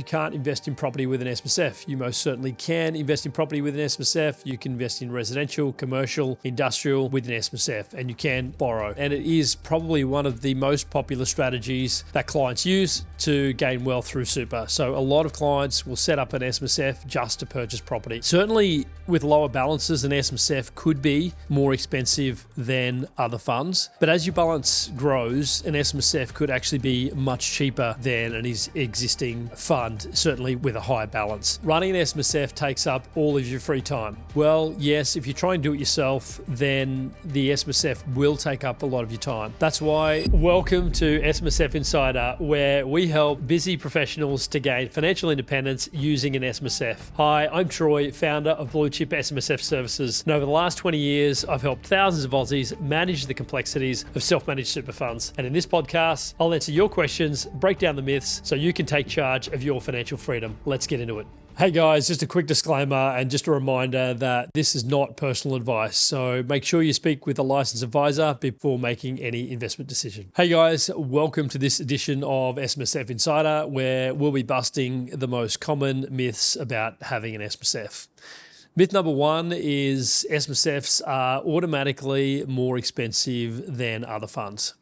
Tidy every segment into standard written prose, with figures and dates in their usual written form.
You can't invest in property with an SMSF. You most certainly can invest in property with an SMSF. You can invest in residential, commercial, industrial with an SMSF, and you can borrow. And it is probably one of the most popular strategies that clients use to gain wealth through super. So a lot of clients will set up an SMSF just to purchase property. Certainly with lower balances, an SMSF could be more expensive than other funds. But as your balance grows, an SMSF could actually be much cheaper than an existing fund, certainly with a high balance. Running an SMSF takes up all of your free time. Well, yes, if you try and do it yourself, then the SMSF will take up a lot of your time. That's why welcome to SMSF Insider, where we help busy professionals to gain financial independence using an SMSF. Hi, I'm Troy, founder of Blue Chip SMSF Services. And over the last 20 years, I've helped thousands of Aussies manage the complexities of self-managed super funds. And in this podcast, I'll answer your questions, break down the myths, so you can take charge of your financial freedom. Let's get into it. Hey guys, just a quick disclaimer and just a reminder that this is not personal advice. So make sure you speak with a licensed advisor before making any investment decision. Hey guys, welcome to this edition of SMSF Insider, where we'll be busting the most common myths about having an SMSF. Myth number one is SMSFs are automatically more expensive than other funds.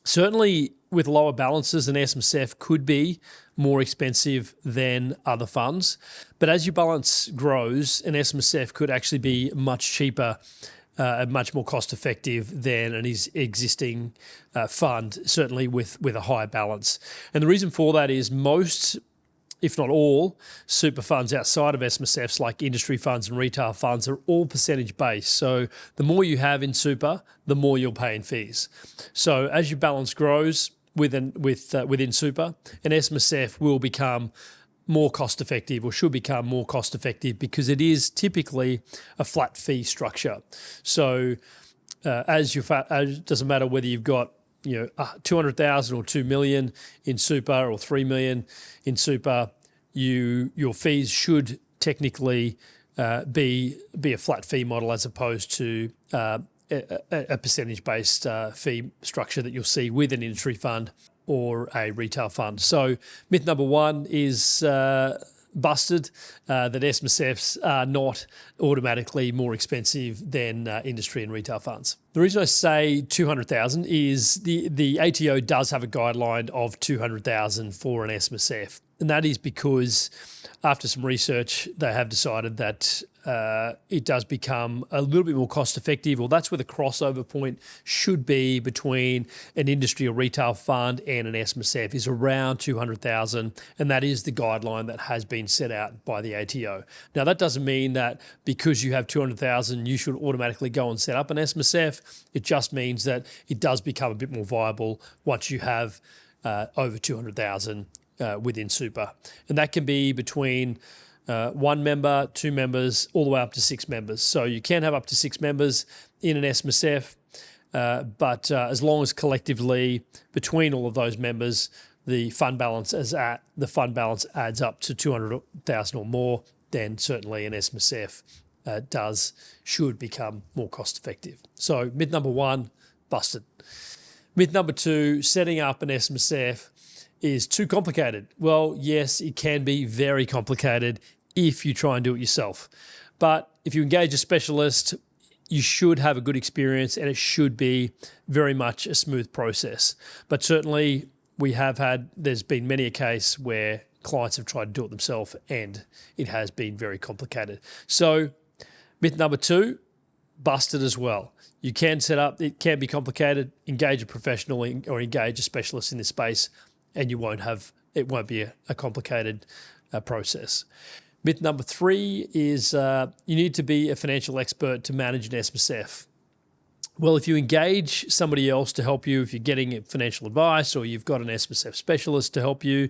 Certainly with lower balances, an SMSF could be more expensive than other funds. But as your balance grows, an SMSF could actually be much cheaper and much more cost effective than an existing fund, certainly with a high balance. And the reason for that is most, if not all, super funds outside of SMSFs, like industry funds and retail funds, are all percentage based. So the more you have in super, the more you'll pay in fees. So as your balance grows within super, an SMSF will become more cost effective, or should become more cost effective, because it is typically a flat fee structure. So it doesn't matter whether you've got 200,000 or 2 million in super, or 3 million in super, your fees should technically be a flat fee model, as opposed to a percentage-based fee structure that you'll see with an industry fund or a retail fund. So myth number one is busted, that SMSFs are not automatically more expensive than industry and retail funds. The reason I say 200,000 is the ATO does have a guideline of 200,000 for an SMSF. And that is because after some research, they have decided that it does become a little bit more cost effective, or that's where the crossover point should be between an industry or retail fund and an SMSF, is around 200,000. And that is the guideline that has been set out by the ATO. Now, that doesn't mean that because you have 200,000, you should automatically go and set up an SMSF. It just means that it does become a bit more viable once you have over 200,000 within super. And that can be between one member, two members, all the way up to 6 members. So you can have up to 6 members in an SMSF, but as long as collectively between all of those members, the fund balance adds up to 200,000 or more, then certainly an SMSF should become more cost effective. So myth number one, busted. Myth number two, setting up an SMSF is too complicated. Well, yes, it can be very complicated if you try and do it yourself. But if you engage a specialist, you should have a good experience, and it should be very much a smooth process. But certainly there's been many a case where clients have tried to do it themselves, and it has been very complicated. So myth number two, busted as well. You can set up, it can be complicated, engage a professional or engage a specialist in this space, and it won't be a complicated process. Myth number three is you need to be a financial expert to manage an SMSF. Well, if you engage somebody else to help you, if you're getting financial advice or you've got an SMSF specialist to help you,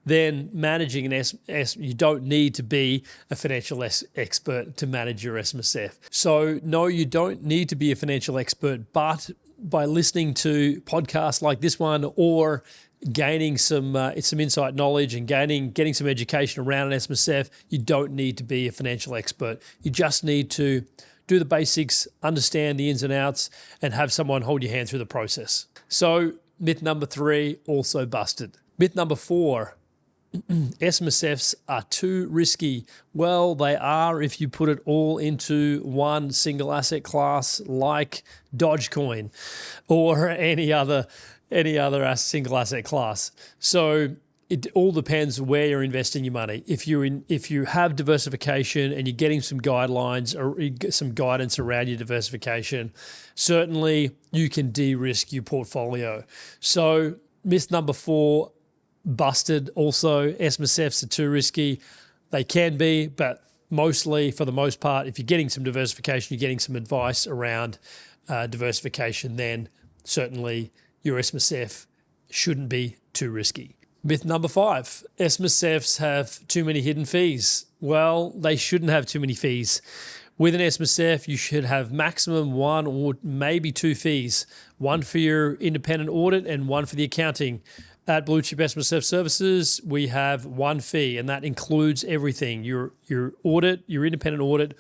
then managing an you don't need to be a financial expert to manage your SMSF. So no, you don't need to be a financial expert, but by listening to podcasts like this one, or gaining some insight knowledge and getting some education around an SMSF, you don't need to be a financial expert. You just need to do the basics, understand the ins and outs, and have someone hold your hand through the process. So myth number three, also busted. Myth number four, SMSFs are too risky. Well, they are if you put it all into one single asset class like Dogecoin or any other single asset class. So it all depends where you're investing your money. If you have diversification and you're getting some guidelines or you get some guidance around your diversification, certainly you can de-risk your portfolio. So myth number 4, busted. Also, SMSFs are too risky. They can be, but mostly, for the most part, if you're getting some diversification, you're getting some advice around diversification, then certainly your SMSF shouldn't be too risky. Myth number 5, SMSFs have too many hidden fees. Well, they shouldn't have too many fees. With an SMSF, you should have maximum 1 or maybe 2 fees, one for your independent audit and one for the accounting. At Blue Chip SMSF Services, we have 1 fee, and that includes everything, your audit, your independent audit,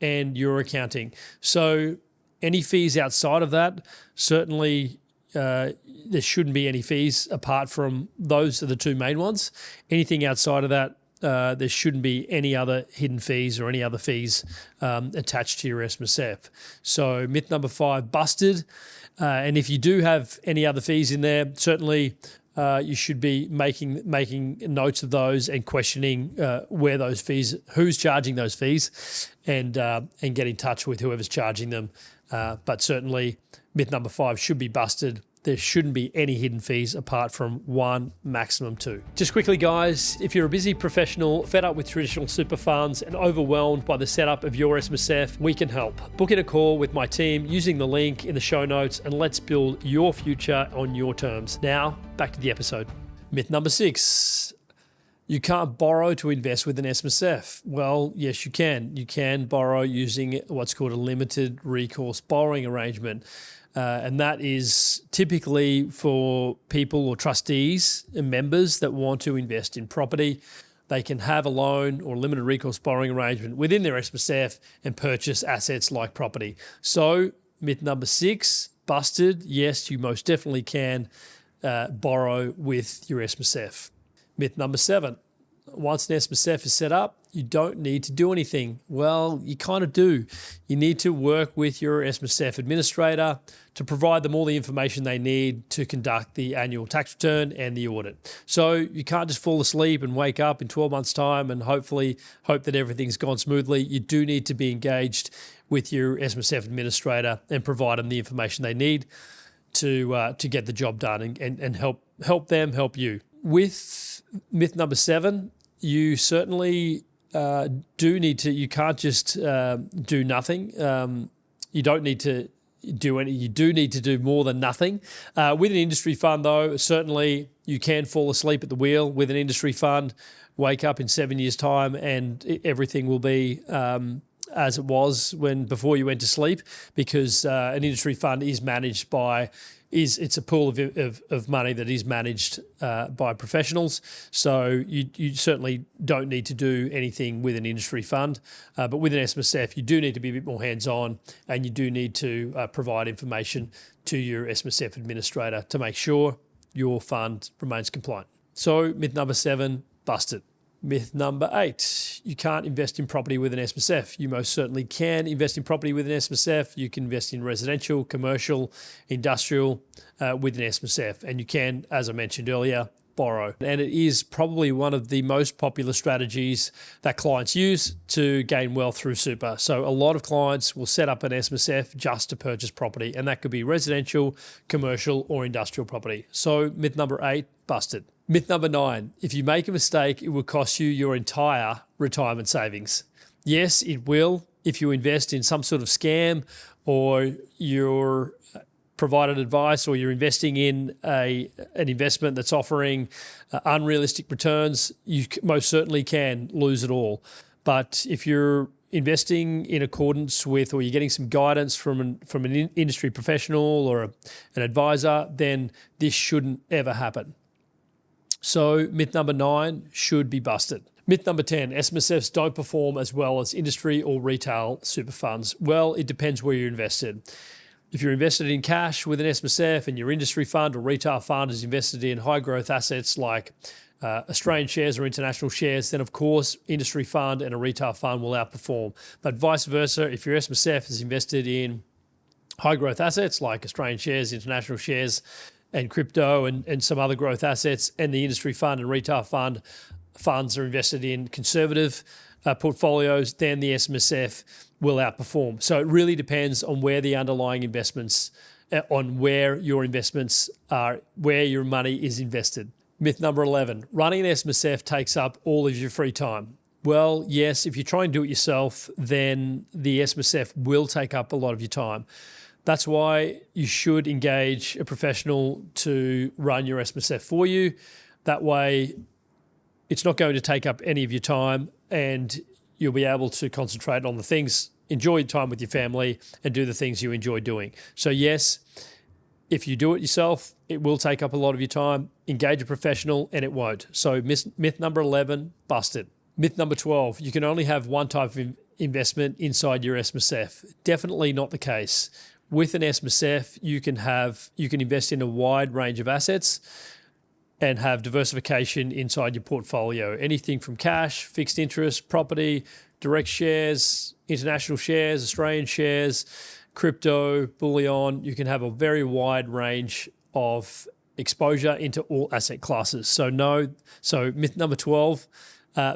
and your accounting. So any fees outside of that, certainly there shouldn't be any fees apart from those are the 2 main ones. Anything outside of that, there shouldn't be any other hidden fees or any other fees attached to your SMSF. So myth number 5, busted. And if you do have any other fees in there, certainly you should be making notes of those and questioning where those fees, who's charging those fees, and get in touch with whoever's charging them. But certainly, myth number 5 should be busted. There shouldn't be any hidden fees apart from 1, maximum 2. Just quickly, guys, if you're a busy professional, fed up with traditional super funds and overwhelmed by the setup of your SMSF, we can help. Book in a call with my team using the link in the show notes, and let's build your future on your terms. Now, back to the episode. Myth number 6. You can't borrow to invest with an SMSF. Well, yes, you can. You can borrow using what's called a limited recourse borrowing arrangement. And that is typically for people or trustees and members that want to invest in property. They can have a loan or limited recourse borrowing arrangement within their SMSF and purchase assets like property. So myth number 6, busted. Yes, you most definitely can borrow with your SMSF. Myth number 7, once an SMSF is set up, you don't need to do anything. Well, you kind of do. You need to work with your SMSF administrator to provide them all the information they need to conduct the annual tax return and the audit. So you can't just fall asleep and wake up in 12 months' time and hopefully hope that everything's gone smoothly. You do need to be engaged with your SMSF administrator and provide them the information they need to get the job done and help them help you. With myth number 7, you certainly do need to. You can't just do nothing. You don't need to do any. You do need to do more than nothing. With an industry fund, though, certainly you can fall asleep at the wheel with an industry fund. Wake up in 7 years' time, and everything will be as it was before you went to sleep, because an industry fund is managed by. It's a pool of money that is managed by professionals. So you certainly don't need to do anything with an industry fund. But with an SMSF, you do need to be a bit more hands-on, and you do need to provide information to your SMSF administrator to make sure your fund remains compliant. So myth number 7, busted. Myth number 8, you can't invest in property with an SMSF. You most certainly can invest in property with an SMSF. You can invest in residential, commercial, industrial with an SMSF. And you can, as I mentioned earlier, borrow. And it is probably one of the most popular strategies that clients use to gain wealth through super. So a lot of clients will set up an SMSF just to purchase property, and that could be residential, commercial, or industrial property. So myth number 8, busted. Myth number 9, if you make a mistake, it will cost you your entire retirement savings. Yes, it will if you invest in some sort of scam, or you're provided advice, or you're investing in an investment that's offering unrealistic returns. You most certainly can lose it all. But if you're investing in accordance with, or you're getting some guidance from an industry professional or an advisor, then this shouldn't ever happen. So myth number 9 should be busted. Myth number 10, SMSFs don't perform as well as industry or retail super funds. Well, it depends where you're invested. If you're invested in cash with an SMSF and your industry fund or retail fund is invested in high growth assets like Australian shares or international shares, then of course industry fund and a retail fund will outperform. But vice versa, if your SMSF is invested in high growth assets like Australian shares, international shares, and crypto and some other growth assets, and the industry fund and retail funds are invested in conservative portfolios, then the SMSF will outperform. So it really depends on where the underlying investments, on where your investments are, where your money is invested. Myth number 11, running an SMSF takes up all of your free time. Well, yes, if you try and do it yourself, then the SMSF will take up a lot of your time. That's why you should engage a professional to run your SMSF for you. That way, it's not going to take up any of your time and you'll be able to concentrate on the things, enjoy time with your family and do the things you enjoy doing. So yes, if you do it yourself, it will take up a lot of your time. Engage a professional and it won't. So myth number 11, busted. Myth number 12, you can only have one type of investment inside your SMSF. Definitely not the case. With an SMSF, you can invest in a wide range of assets and have diversification inside your portfolio. Anything from cash, fixed interest, property, direct shares, international shares, Australian shares, crypto, bullion. You can have a very wide range of exposure into all asset classes. So myth number 12,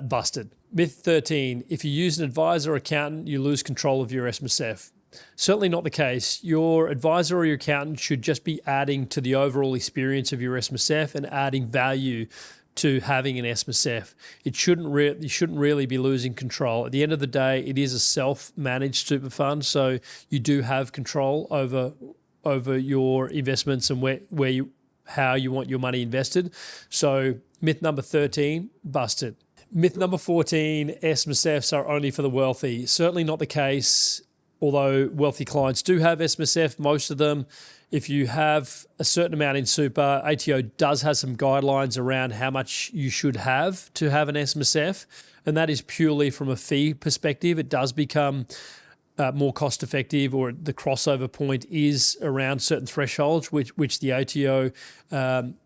busted. Myth 13, if you use an advisor or accountant, you lose control of your SMSF. Certainly not the case. Your advisor or your accountant should just be adding to the overall experience of your SMSF and adding value to having an SMSF. You shouldn't really be losing control. At the end of the day, it is a self-managed super fund, so you do have control over your investments and how you want your money invested. So myth number 13, busted. Myth number 14, SMSFs are only for the wealthy. Certainly not the case. Although wealthy clients do have SMSF, most of them, if you have a certain amount in super, ATO does have some guidelines around how much you should have to have an SMSF, and that is purely from a fee perspective. It does become more cost effective, or the crossover point is around certain thresholds, which the ATO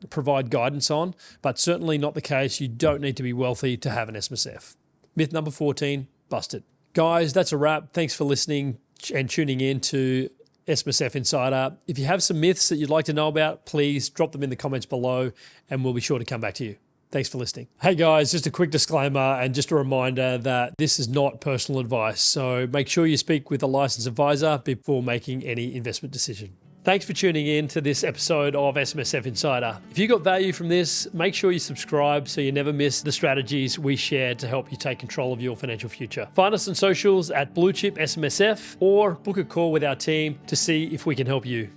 provide guidance on, but certainly not the case. You don't need to be wealthy to have an SMSF. Myth number 14, busted. Guys, that's a wrap. Thanks for listening and tuning in to SMSF Insider. If you have some myths that you'd like to know about, please drop them in the comments below and we'll be sure to come back to you. Thanks for listening. Hey guys, just a quick disclaimer and just a reminder that this is not personal advice. So make sure you speak with a licensed advisor before making any investment decision. Thanks for tuning in to this episode of SMSF Insider. If you got value from this, make sure you subscribe so you never miss the strategies we share to help you take control of your financial future. Find us on socials at Blue Chip SMSF or book a call with our team to see if we can help you.